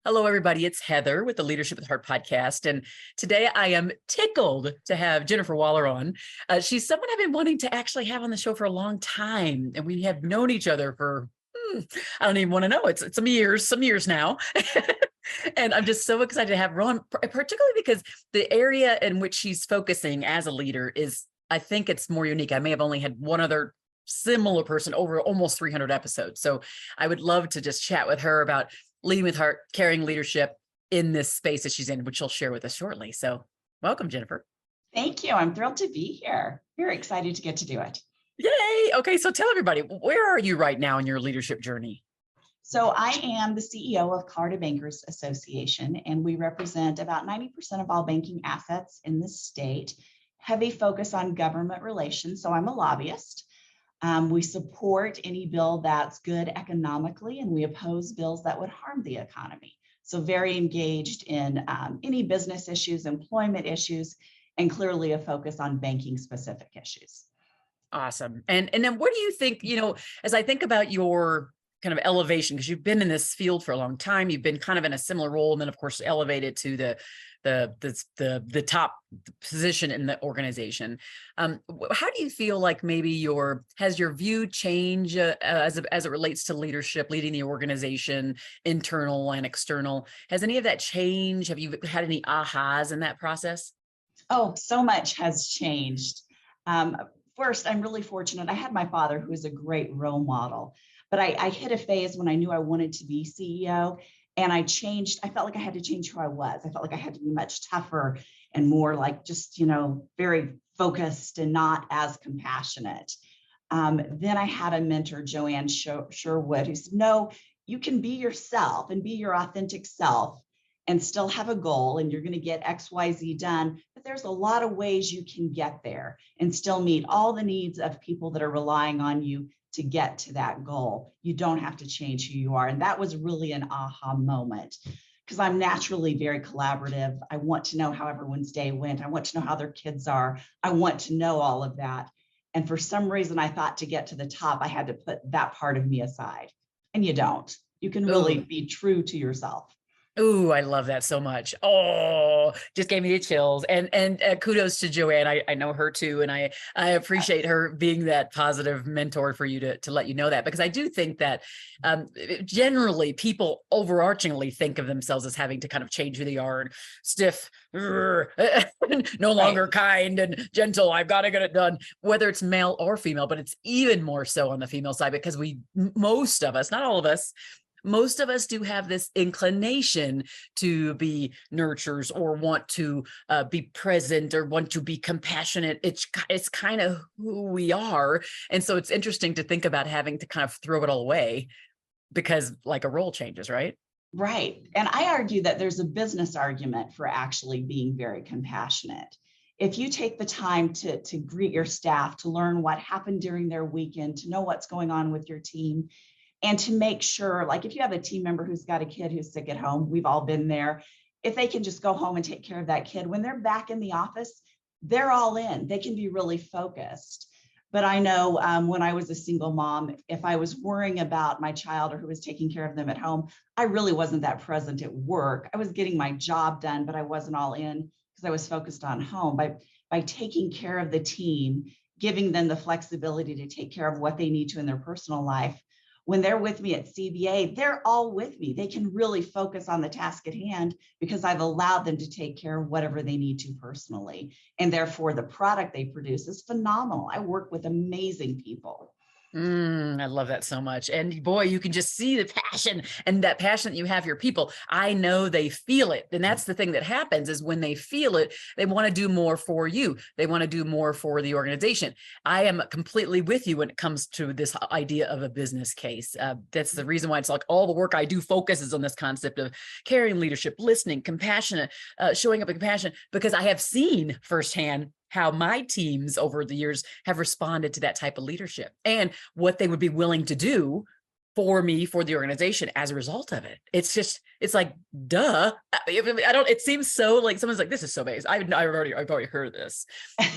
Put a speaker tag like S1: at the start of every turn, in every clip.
S1: Hello, everybody. It's Heather with the Leadership with Heart podcast. And today I am tickled to have Jennifer Waller on. She's someone I've been wanting to actually have on the show for a long time. And we have known each other for, I don't even want to know. It's some years now. And I'm just so excited to have her on, particularly because the area in which she's focusing as a leader is, I think it's more unique. I may have only had one other similar person over almost 300 episodes. So I would love to just chat with her about leading with heart, carrying leadership in this space that she's in, which she'll share with us shortly. So welcome, Jennifer.
S2: Thank you. I'm thrilled to be here. Very excited to get to do it.
S1: Yay. Okay. So tell everybody, where are you right now in your leadership journey?
S2: So I am the CEO of Colorado Bankers Association, and we represent about 90% of all banking assets in the state. Heavy focus on government relations. So I'm a lobbyist. We support any bill that's good economically, and we oppose bills that would harm the economy. So very engaged in any business issues, employment issues, and clearly a focus on banking specific issues.
S1: Awesome. And then what do you think, as I think about your kind of elevation, because you've been in this field for a long time, you've been kind of in a similar role, and then of course elevated to the top position in the organization. How do you feel like maybe has your view changed as it relates to leadership, leading the organization, internal and external? Has any of that changed? Have you had any ahas in that process?
S2: Oh, so much has changed. First, I'm really fortunate. I had my father, who is a great role model, but I hit a phase when I knew I wanted to be CEO. And I felt like I had to change who I was. I felt like I had to be much tougher and more like just, very focused and not as compassionate. Then I had a mentor, Joanne Sherwood, who said, no, you can be yourself and be your authentic self and still have a goal, and you're going to get XYZ done. But there's a lot of ways you can get there and still meet all the needs of people that are relying on you to get to that goal. You don't have to change who you are. And that was really an aha moment, because I'm naturally very collaborative. I want to know how everyone's day went. I want to know how their kids are. I want to know all of that. And for some reason, I thought to get to the top, I had to put that part of me aside. And you don't. You can really be true to yourself.
S1: Ooh, I love that so much. Oh, just gave me the chills. And kudos to Joanne. I know her too, and I appreciate her being that positive mentor for you to let you know that, because I do think that generally people overarchingly think of themselves as having to kind of change who they are, and stiff, no longer kind and gentle. I've got to get it done, whether it's male or female, but it's even more so on the female side, because most of us, not all of us, most of us do have this inclination to be nurturers or want to be present or want to be compassionate. It's kind of who we are. And so it's interesting to think about having to kind of throw it all away because like a role changes, right?
S2: Right. And I argue that there's a business argument for actually being very compassionate. If you take the time to greet your staff, to learn what happened during their weekend, to know what's going on with your team, and to make sure, like if you have a team member who's got a kid who's sick at home, we've all been there, if they can just go home and take care of that kid, when they're back in the office, they're all in, they can be really focused. But I know when I was a single mom, if I was worrying about my child or who was taking care of them at home, I really wasn't that present at work. I was getting my job done, but I wasn't all in because I was focused on home. By taking care of the team, giving them the flexibility to take care of what they need to in their personal life, when they're with me at CBA, they're all with me. They can really focus on the task at hand because I've allowed them to take care of whatever they need to personally. And therefore, the product they produce is phenomenal. I work with amazing people.
S1: I love that so much. And boy, you can just see the passion, and that passion that you have for your people. I know they feel it. And that's the thing that happens is when they feel it, they want to do more for you. They want to do more for the organization. I am completely with you when it comes to this idea of a business case. That's the reason why it's like all the work I do focuses on this concept of carrying leadership, listening, compassionate, showing up with compassion, because I have seen firsthand how my teams over the years have responded to that type of leadership and what they would be willing to do for me, for the organization as a result of it. It's like, duh. It seems so like someone's like, this is so base. I've already heard this,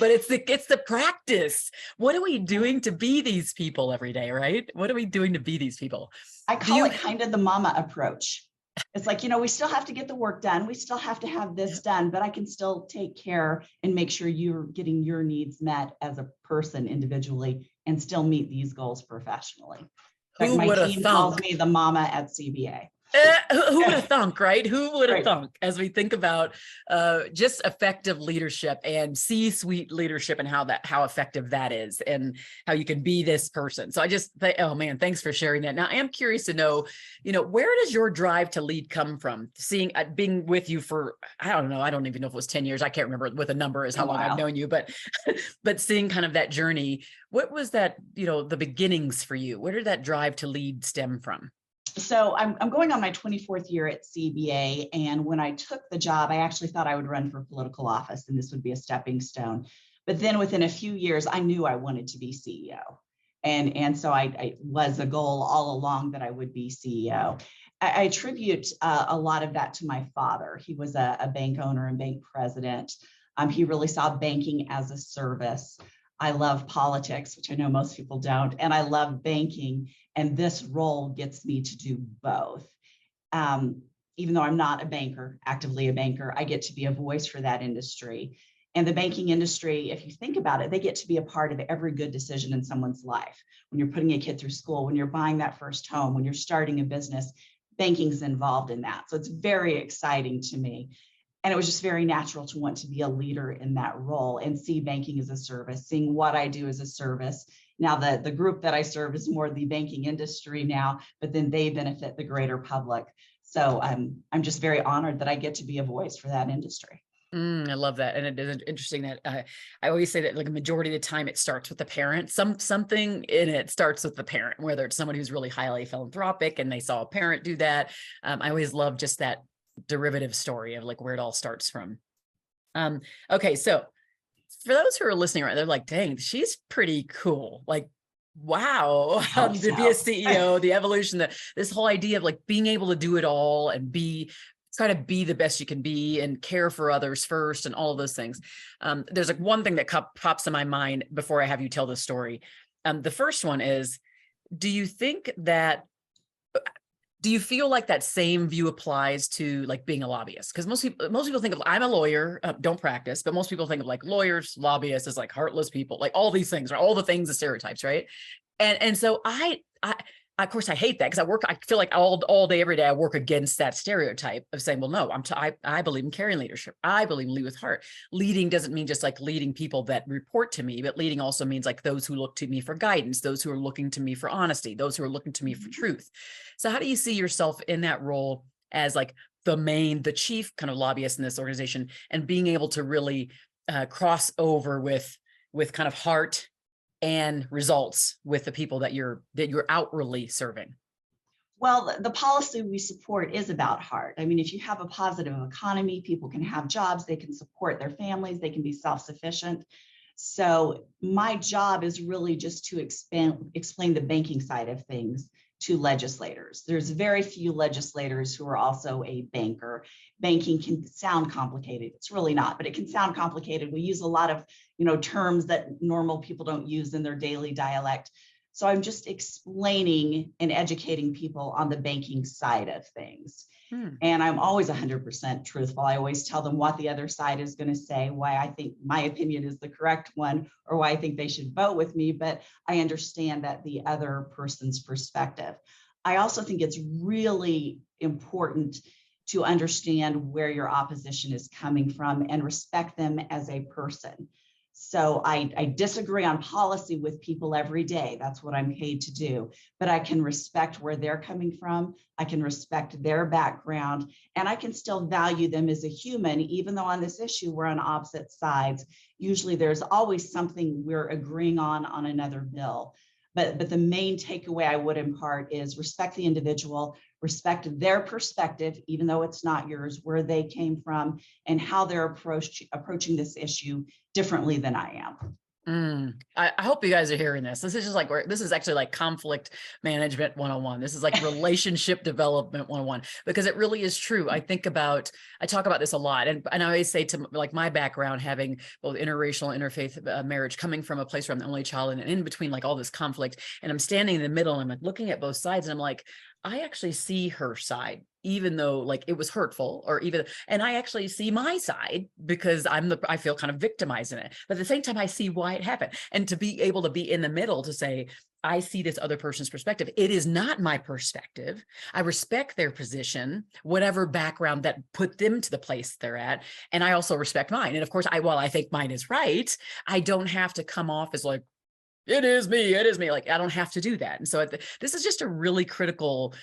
S1: but it's the practice. What are we doing to be these people every day, right? What are we doing to be these people?
S2: I call it kind of the mama approach. It's like, we still have to get the work done. We still have to have this done, but I can still take care and make sure you're getting your needs met as a person individually and still meet these goals professionally. In fact,
S1: Who
S2: my
S1: would have
S2: team calls
S1: thunk?
S2: me the mama at CBA.
S1: Who would have thunk, right? Who would have
S2: Right.
S1: thunk as we think about just effective leadership and C-suite leadership and how effective that is and how you can be this person. So I just think, oh man, thanks for sharing that. Now I am curious to know, where does your drive to lead come from? Seeing being with you for, I don't know, I don't even know if it was 10 years. I can't remember what the number is, how long I've known you, but seeing kind of that journey, what was that, the beginnings for you? Where did that drive to lead stem from?
S2: So I'm going on my 24th year at CBA. And when I took the job, I actually thought I would run for political office and this would be a stepping stone. But then within a few years, I knew I wanted to be CEO. And so I was a goal all along that I would be CEO. I attribute a lot of that to my father. He was a bank owner and bank president. He really saw banking as a service. I love politics, which I know most people don't, and I love banking. And this role gets me to do both. Even though I'm not a banker, actively a banker, I get to be a voice for that industry. And the banking industry, if you think about it, they get to be a part of every good decision in someone's life. When you're putting a kid through school, when you're buying that first home, when you're starting a business, banking's involved in that. So it's very exciting to me. And it was just very natural to want to be a leader in that role and see banking as a service, seeing what I do as a service. Now, the group that I serve is more the banking industry now, but then they benefit the greater public. So I'm just very honored that I get to be a voice for that industry.
S1: I love that. And it is interesting that I always say that like a majority of the time it starts with the parent. Something in it starts with the parent, whether it's someone who's really highly philanthropic and they saw a parent do that. I always love just that derivative story of like where it all starts from. Okay, so for those who are listening, right, they're like, dang, she's pretty cool. Like, wow,
S2: I hope
S1: to be a
S2: so.
S1: CEO, the evolution, this whole idea of like being able to do it all and try to be the best you can be and care for others first and all of those things. There's like one thing that pops in my mind before I have you tell the story. The first one is, do you feel like that same view applies to like being a lobbyist? Because most people think of, I'm a lawyer, don't practice, but most people think of like lawyers, lobbyists as like heartless people, like all these things, right? All the things, the stereotypes, right? And so I of course I hate that because I feel like all day, every day I work against that stereotype of saying, well, no, I believe in caring leadership. I believe in lead with heart. Leading doesn't mean just like leading people that report to me, but leading also means like those who look to me for guidance, those who are looking to me for honesty, those who are looking to me for truth. So how do you see yourself in that role as like the chief kind of lobbyist in this organization and being able to really cross over with kind of heart and results with the people that you're outwardly serving?
S2: Well, the policy we support is about heart. I mean, if you have a positive economy, people can have jobs, they can support their families, they can be self-sufficient. So my job is really just to explain the banking side of things to legislators. There's very few legislators who are also a banker. Banking can sound complicated. It's really not, but it can sound complicated. We use a lot of, terms that normal people don't use in their daily dialect. So I'm just explaining and educating people on the banking side of things. And I'm always 100% truthful. I always tell them what the other side is going to say, why I think my opinion is the correct one, or why I think they should vote with me. But I understand that the other person's perspective. I also think it's really important to understand where your opposition is coming from and respect them as a person. So I disagree on policy with people every day. That's what I'm paid to do. But I can respect where they're coming from. I can respect their background, and I can still value them as a human, even though on this issue we're on opposite sides. Usually there's always something we're agreeing on another bill. But the main takeaway I would impart is respect the individual, respect their perspective, even though it's not yours, where they came from, and how they're approaching this issue differently than I am.
S1: I hope you guys are hearing this. This is just like this is actually like conflict management 101. This is like relationship development 101, because it really is true. I talk about this a lot. And I always say to like my background, having both interracial, interfaith marriage, coming from a place where I'm the only child and in between like all this conflict, and I'm standing in the middle and I'm like looking at both sides and I'm like, I actually see her side even though like it was hurtful, or even, and I actually see my side because I feel kind of victimized in it. But at the same time, I see why it happened. And to be able to be in the middle to say, I see this other person's perspective. It is not my perspective. I respect their position, whatever background that put them to the place they're at. And I also respect mine. And of course, while I think mine is right, I don't have to come off as like, it is me, it is me. Like, I don't have to do that. And so this is just a really critical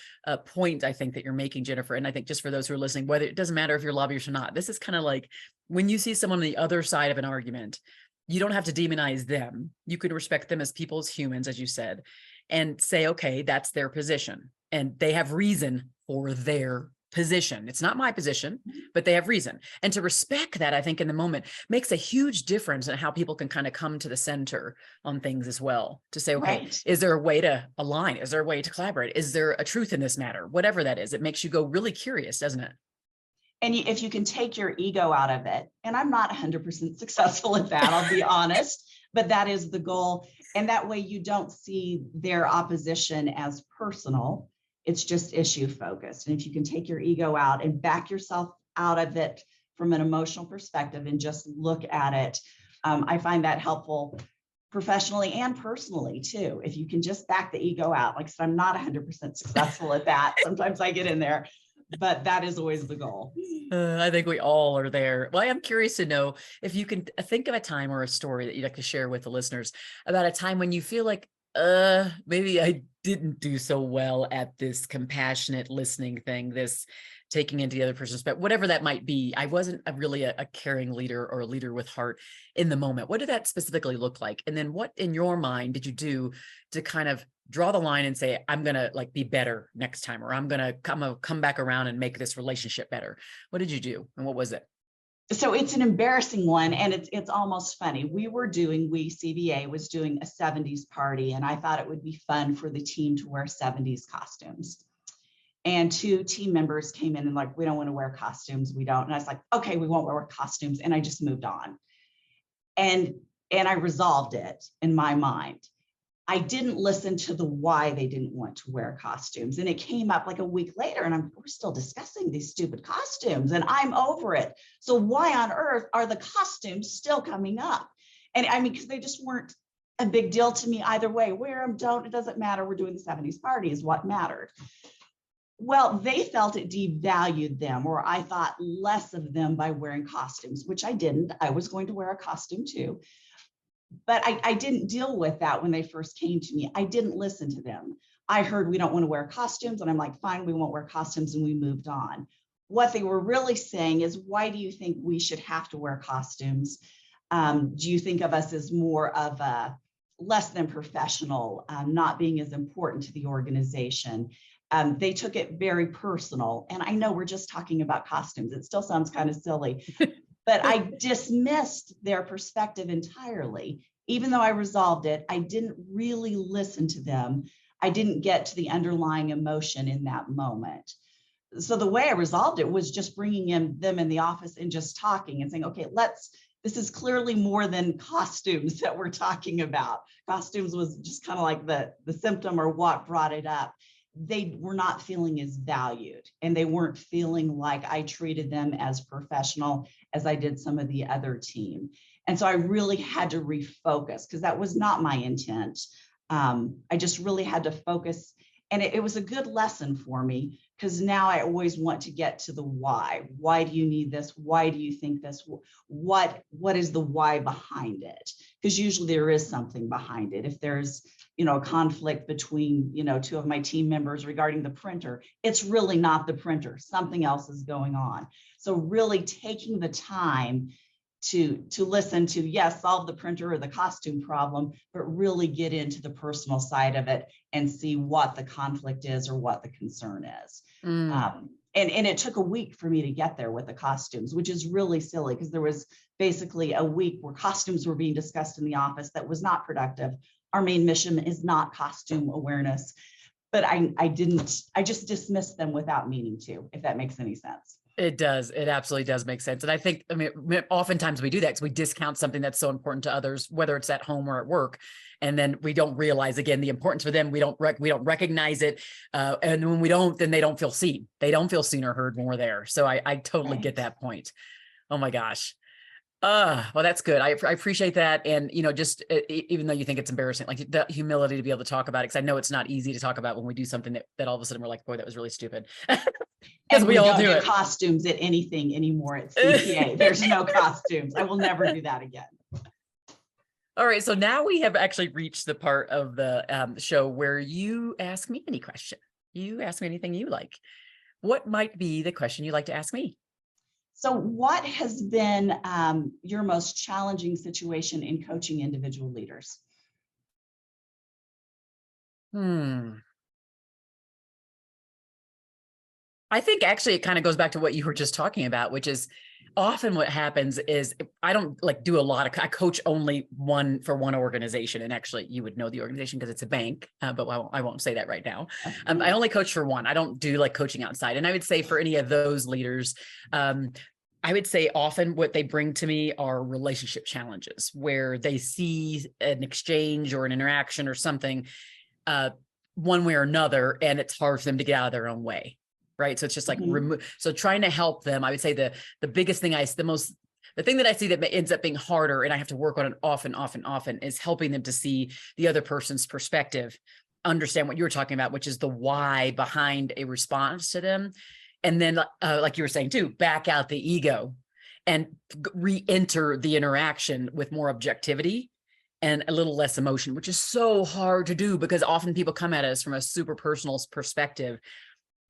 S1: point, I think, that you're making, Jennifer. And I think just for those who are listening, whether it doesn't matter if you're a lobbyist or not, this is kind of like when you see someone on the other side of an argument, you don't have to demonize them. You can respect them as people, as humans, as you said, and say, okay, that's their position. And they have reason for their position. It's not my position, but they have reason. And to respect that, I think in the moment makes a huge difference in how people can kind of come to the center on things as well, to say, okay,
S2: Right.
S1: is there a way to align? Is there a way to collaborate? Is there a truth in this matter? Whatever that is, it makes you go really curious, doesn't it?
S2: And if you can take your ego out of it, and I'm not 100% successful at that, I'll be honest, but that is the goal. And that way you don't see their opposition as personal. It's just issue focused. And if you can take your ego out and back yourself out of it from an emotional perspective and just look at it, I find that helpful professionally and personally too. If you can just back the ego out, like I said, I'm not 100% successful at that. Sometimes I get in there, but that is always the goal.
S1: I think we all are there. Well, I am curious to know if you can think of a time or a story that you'd like to share with the listeners about a time when you feel like, maybe I didn't do so well at this compassionate listening thing, this taking into the other person's, but whatever that might be, I wasn't really a caring leader or a leader with heart in the moment. What did that specifically look like? And then what in your mind did you do to kind of draw the line and say, I'm going to like be better next time, or I'm going to come back around and make this relationship better? What did you do? And what was it?
S2: So it's an embarrassing one, and it's almost funny. CBA was doing a 70s party, and I thought it would be fun for the team to wear 70s costumes. And 2 team members came in and like, we don't want to wear costumes. We don't. And I was like, okay, we won't wear costumes. And I just moved on. And I resolved it in my mind. I didn't listen to the why they didn't want to wear costumes. And it came up like a week later, and we're still discussing these stupid costumes, and I'm over it. So why on earth are the costumes still coming up? And I mean, because they just weren't a big deal to me either way. Wear them, don't, it doesn't matter. We're doing the 70s party is what mattered. Well, they felt it devalued them, or I thought less of them by wearing costumes, which I didn't. I was going to wear a costume too. But I didn't deal with that when they first came to me. I didn't listen to them. I heard we don't want to wear costumes, and I'm like, fine, we won't wear costumes, and we moved on. What they were really saying is, why do you think we should have to wear costumes? Do you think of us as more of a less than professional, not being as important to the organization? They took it very personal. And I know we're just talking about costumes. It still sounds kind of silly. But I dismissed their perspective entirely. Even though I resolved it, I didn't really listen to them. I didn't get to the underlying emotion in that moment. So the way I resolved it was just bringing them in the office and just talking and saying, okay, this is clearly more than costumes that we're talking about. Costumes was just kind of like the symptom or what brought it up. They were not feeling as valued, and they weren't feeling like I treated them as professional as I did some of the other team. And so I really had to refocus, because that was not my intent. I just really had to focus, and it was a good lesson for me, because now I always want to get to the why. Why do you need this? Why do you think this? What is the why behind it? Because usually there is something behind it. If there's a conflict between 2 of my team members regarding the printer, it's really not the printer. Something else is going on. So really taking the time to listen to, yes, solve the printer or the costume problem, but really get into the personal side of it and see what the conflict is or what the concern is. And it took a week for me to get there with the costumes, which is really silly, because there was basically a week where costumes were being discussed in the office that was not productive. Our main mission is not costume awareness, but I just dismissed them without meaning to, if that makes any sense.
S1: It does. It absolutely does make sense. And I think, I mean, oftentimes we do that because we discount something that's so important to others, whether it's at home or at work. And then we don't realize again, the importance for them. We don't recognize it. And when we don't, then they don't feel seen. They don't feel seen or heard when we're there. So I totally get
S2: Right.
S1: that point. Oh my gosh. Well, that's good. I appreciate that. And, just even though you think it's embarrassing, like the humility to be able to talk about it. Cause I know it's not easy to talk about when we do something that all of a sudden we're like, boy, that was really stupid. Because
S2: And
S1: we
S2: we
S1: all
S2: don't
S1: do
S2: do
S1: it.
S2: costumes at anything anymore at CPA. There's no costumes. I will never do that again.
S1: All right. So now we have actually reached the part of the show where you ask me any question. You ask me anything you like. What might be the question you'd like to ask me?
S2: So what has been your most challenging situation in coaching individual leaders?
S1: I think actually it kind of goes back to what you were just talking about, which is often what happens is I don't like do a lot of, I coach only one for one organization. And actually you would know the organization because it's a bank, but I won't say that right now.
S2: Okay.
S1: I only coach for one. I don't do like coaching outside. And I would say for any of those leaders, I would say often what they bring to me are relationship challenges where they see an exchange or an interaction or something one way or another, and it's hard for them to get out of their own way. Right. So it's just like
S2: Mhm.
S1: so trying to help them. I would say the biggest thing the thing that I see that ends up being harder, and I have to work on it often is helping them to see the other person's perspective, understand what you were talking about, which is the why behind a response to them. And then like you were saying too, back out the ego and re-enter the interaction with more objectivity and a little less emotion, which is so hard to do because often people come at us from a super personal perspective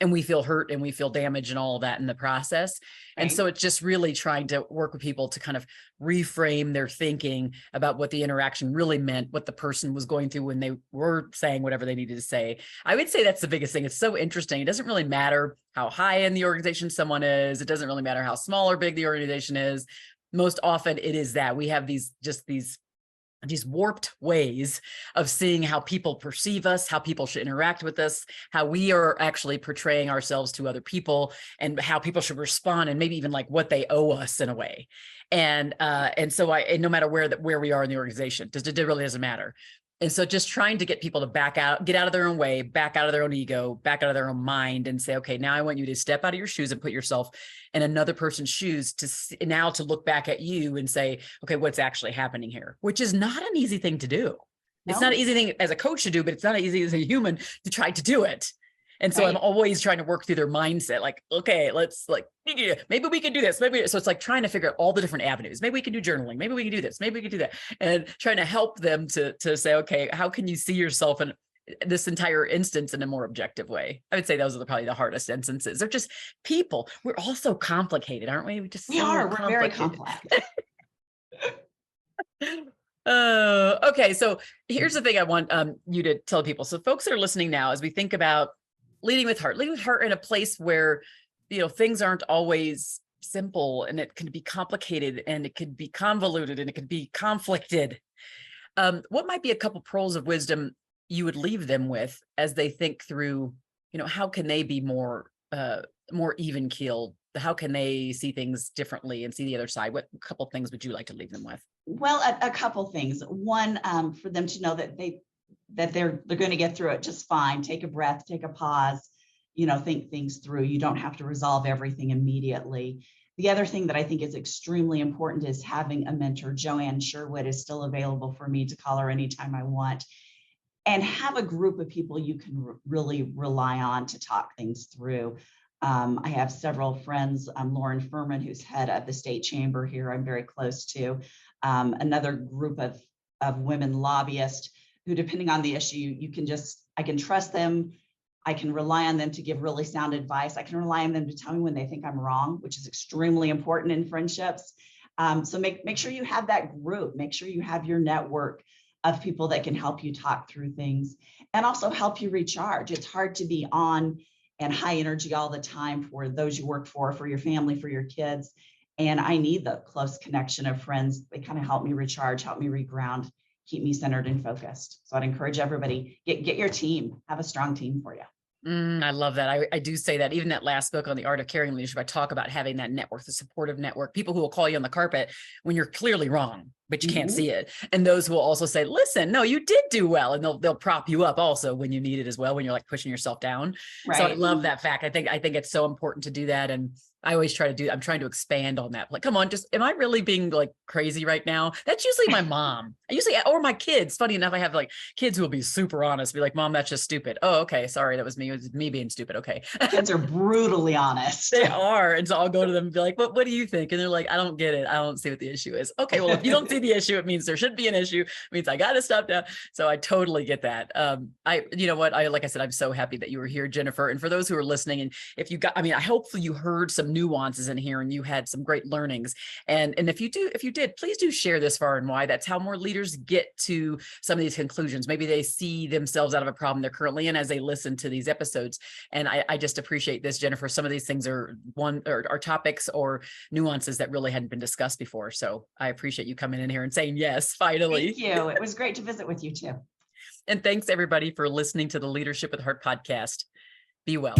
S1: and we feel hurt and we feel damaged and all of that in the process. And so
S2: Right.
S1: it's just really trying to work with people to kind of reframe their thinking about what the interaction really meant, what the person was going through when they were saying whatever they needed to say. I would say that's the biggest thing. It's so interesting. It doesn't really matter how high in the organization someone is. It doesn't really matter how small or big the organization is. Most often it is that we have these warped ways of seeing how people perceive us, how people should interact with us, how we are actually portraying ourselves to other people, and how people should respond, and maybe even like what they owe us in a way. And so no matter where we are in the organization, it really doesn't matter. And so just trying to get people to get out of their own way, back out of their own ego, back out of their own mind and say, okay, now I want you to step out of your shoes and put yourself in another person's shoes to look back at you and say, okay, what's actually happening here? Which is not an easy thing to do. It's not
S2: No.
S1: an easy thing as a coach to do, but it's not easy as a human to try to do it. And so I'm
S2: Right.
S1: always trying to work through their mindset. Like, okay, let's maybe we can do this. So it's like trying to figure out all the different avenues. Maybe we can do journaling. Maybe we can do this. Maybe we can do that. And trying to help them to say, okay, how can you see yourself in this entire instance in a more objective way? I would say those are probably the hardest instances. They're just people. We're all so complicated, aren't we? We're just
S2: We
S1: so
S2: are. We're very
S1: complicated.
S2: complex.
S1: Okay. So here's the thing I want you to tell people. So folks that are listening now, as we think about leading with heart in a place where, things aren't always simple and it can be complicated and it could be convoluted and it could be conflicted. What might be a couple pearls of wisdom you would leave them with as they think through, how can they be more even keeled? How can they see things differently and see the other side? What couple things would you like to leave them with?
S2: Well, a couple things. One, for them to know that they're going to get through it just fine. Take a breath, take a pause, think things through. You don't have to resolve everything immediately. The other thing that I think is extremely important is having a mentor. Joanne Sherwood is still available for me to call her anytime I want. And have a group of people you can really rely on to talk things through. I have several friends. Lauren Furman, who's head of the state chamber here, I'm very close to. Another group of women lobbyists who, depending on the issue, I can trust them. I can rely on them to give really sound advice. I can rely on them to tell me when they think I'm wrong, which is extremely important in friendships. So make sure you have that group. Make sure you have your network of people that can help you talk through things and also help you recharge. It's hard to be on and high energy all the time for those you work for your family, for your kids. And I need the close connection of friends. They kind of help me recharge, help me reground, keep me centered and focused. So I'd encourage everybody, get your team, have a strong team for you.
S1: I love that. I do say that. Even that last book on the art of caring leadership, I talk about having that network, the supportive network, people who will call you on the carpet when you're clearly wrong, but you can't see it. And those who will also say, listen, no, you did do well. And they'll prop you up also when you need it as well, when you're like pushing yourself down. So I
S2: Right.
S1: love that fact. I think it's so important to do that. And I always try to do, I'm trying to expand on that. Like, come on, just, am I really being like crazy right now? That's usually my mom. I usually, or my kids. Funny enough, I have like kids who will be super honest, be like, Mom, that's just stupid. Oh, okay. Sorry. That was me. It was me being stupid. Okay.
S2: Kids are brutally honest.
S1: They are. And so I'll go to them and be like, what do you think? And they're like, I don't get it. I don't see what the issue is. Okay. Well, if you don't see the issue, it means there should be an issue. It means I got to stop now. So I totally get that. You know what? Like I said, I'm so happy that you were here, Jennifer. And for those who are listening, and if you got, I mean, I hopefully you heard some nuances in here and you had some great learnings. And if you did, please do share this far and wide. That's how more leaders get to some of these conclusions. Maybe they see themselves out of a problem they're currently in as they listen to these episodes. And I just appreciate this, Jennifer. Some of these things are topics or nuances that really hadn't been discussed before. So I appreciate you coming in here and saying yes, finally.
S2: Thank you. It was great to visit with you too.
S1: And thanks everybody for listening to the Leadership with Heart podcast. Be well.